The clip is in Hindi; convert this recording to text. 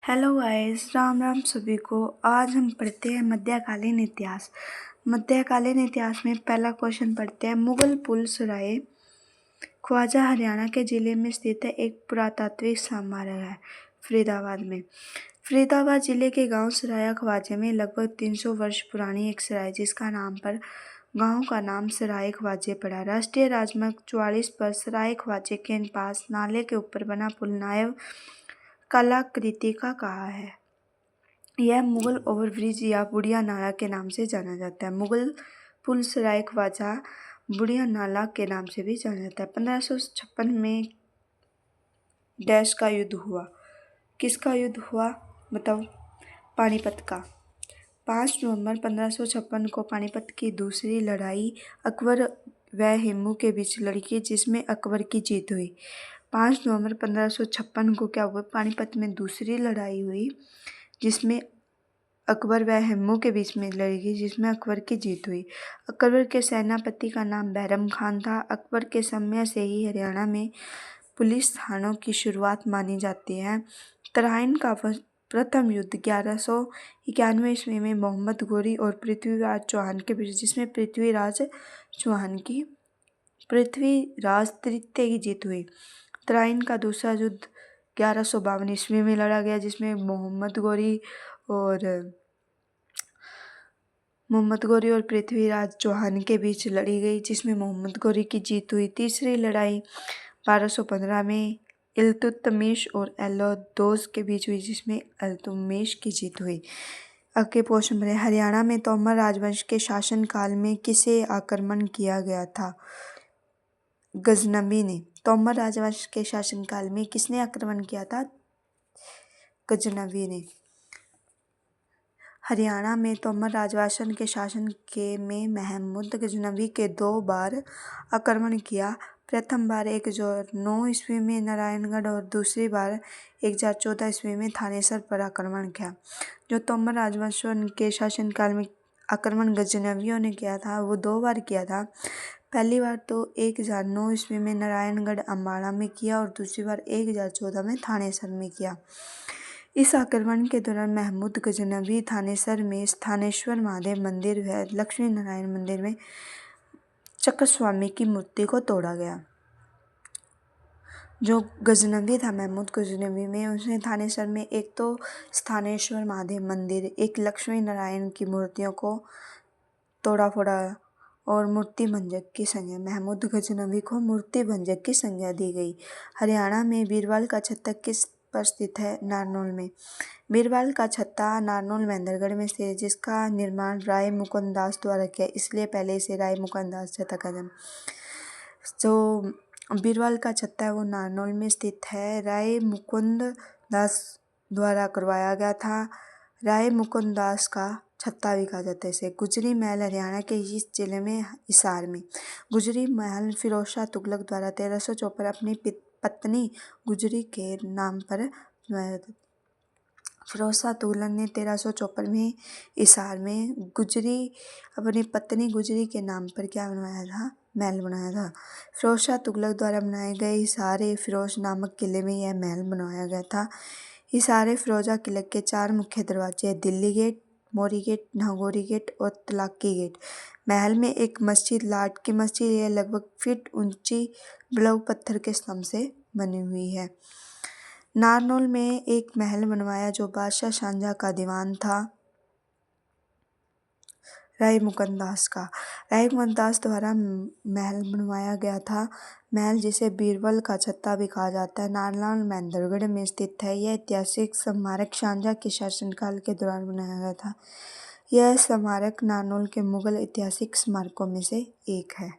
हेलो गाइस, राम राम सभी को। आज हम पढ़ते हैं मध्यकालीन इतिहास। मध्यकालीन इतिहास में पहला क्वेश्चन पढ़ते हैं। मुगल पुल सराय ख्वाजा हरियाणा के जिले में स्थित है। एक पुरातात्विक स्मारक है फरीदाबाद में। फरीदाबाद जिले के गांव सराय ख्वाजे में लगभग 300 वर्ष पुरानी एक सराय जिसका नाम पर गांव का नाम सराय ख्वाजे पड़ा। राष्ट्रीय राजमार्ग 44 पर सराय ख्वाजे के पास नाले के ऊपर बना पुल नायव कलाकृति का कहा है। यह मुगल ओवरब्रिज या बुढ़िया नाला के नाम से जाना जाता है। मुगल पुल सराय ख्वाजा बुढ़िया नाला के नाम से भी जाना जाता है। 1556 में डैश का युद्ध हुआ। किसका युद्ध हुआ बताओ? पानीपत का। 5 नवंबर 1556 को पानीपत की दूसरी लड़ाई अकबर व हिमू के बीच लड़ी गई जिसमें अकबर की जीत हुई। 5 नवंबर 1556 को क्या हुआ? पानीपत में दूसरी लड़ाई हुई जिसमें अकबर व हिमू के बीच में लड़ी गई जिसमें अकबर की जीत हुई। अकबर के सेनापति का नाम बैरम खान था। अकबर के समय से ही हरियाणा में पुलिस थानों की शुरुआत मानी जाती है। तराइन का प्रथम युद्ध 1191 ईस्वी में मोहम्मद गोरी और पृथ्वीराज चौहान के बीच जिसमें पृथ्वीराज तृतीय की जीत हुई। तराइन का दूसरा युद्ध 1152 ईस्वी में लड़ा गया जिसमें मोहम्मद गोरी और पृथ्वीराज चौहान के बीच लड़ी गई जिसमें मोहम्मद गोरी की जीत हुई। तीसरी लड़ाई 1215 में इल्तुतमिश और एल्दोज के बीच हुई जिसमें इल्तुतमिश की जीत हुई। आगे क्वेश्चन बने। हरियाणा में तोमर राजवंश के शासनकाल में किसे आक्रमण किया गया था? गजनवी ने। तोमर राजवंश के शासनकाल में किसने आक्रमण किया था? गजनवी ने। हरियाणा में तोमर राजवंश के शासन में महमूद गजनवी के 2 बार आक्रमण किया। प्रथम बार 1009 ईस्वी में नारायणगढ़ और दूसरी बार 1014 ईस्वी में थानेसर पर आक्रमण किया। जो तोमर राजवंश के शासनकाल में आक्रमण गजनवियों ने किया था वो 2 बार किया था। पहली बार तो 1009 ईस्वी में नारायणगढ़ अम्बाड़ा में किया और दूसरी बार 1014 में थानेसर में किया। इस आक्रमण के दौरान महमूद गजनवी थानेसर में स्थानेश्वर महादेव मंदिर व लक्ष्मी नारायण मंदिर में चक्रस्वामी की मूर्ति को तोड़ा गया। जो गजनवी था महमूद गजनवी में उसने थानेसर में एक तो स्थानेश्वर महादेव मंदिर, एक लक्ष्मी नारायण की मूर्तियों को तोड़ा फोड़ा और मूर्ति भंजक की संज्ञा महमूद गजनवी को मूर्ति भंजक की संज्ञा दी गई। हरियाणा में बीरबल का छत्ता किस पर स्थित है? नारनौल में। बीरबल का छत्ता नारनौल महेंद्रगढ़ में स्थित है जिसका निर्माण राय मुकुंद दास द्वारा किया इसलिए पहले इसे राय मुकुंद दास छत्ता का जन्म। जो बीरबल का छत्ता है वो नारनौल में स्थित है। राय मुकुंद दास द्वारा करवाया गया था। राय मुकुंद दास का छत्ता भी कहा जाता है इसे। गुजरी महल हरियाणा के इस जिले में हिसार में। गुजरी महल फिरोज शाह तुगलक द्वारा 1354 अपनी पत्नी गुजरी के नाम पर बनवाया था। फिरोज शाह तुगलक ने 1354 में हिसार में अपनी पत्नी गुजरी के नाम पर क्या बनवाया था? महल बनाया था। फिरोज शाह तुगलक द्वारा बनाए गए हिसार फिरोज नामक किले में यह महल बनवाया गया था। हिसार फिरोजा किले के 4 मुख्य दरवाजे दिल्ली गेट, मोरी गेट, नागौरी गेट और तलाकी गेट। महल में एक मस्जिद लाट की मस्जिद यह लगभग फीट ऊंची बिलव पत्थर के स्तंभ से बनी हुई है। नारनौल में एक महल बनवाया जो बादशाह शाहजहां का दीवान था राय मुकुंद दास का। राय मुकुंद दास द्वारा महल बनवाया गया था। महल जिसे बीरबल का छत्ता भी कहा जाता है नारनौल महेंद्रगढ़ में स्थित है। यह ऐतिहासिक स्मारक शाहजहां के शासनकाल के दौरान बनाया गया था। यह स्मारक नारनौल के मुगल ऐतिहासिक स्मारकों में से एक है।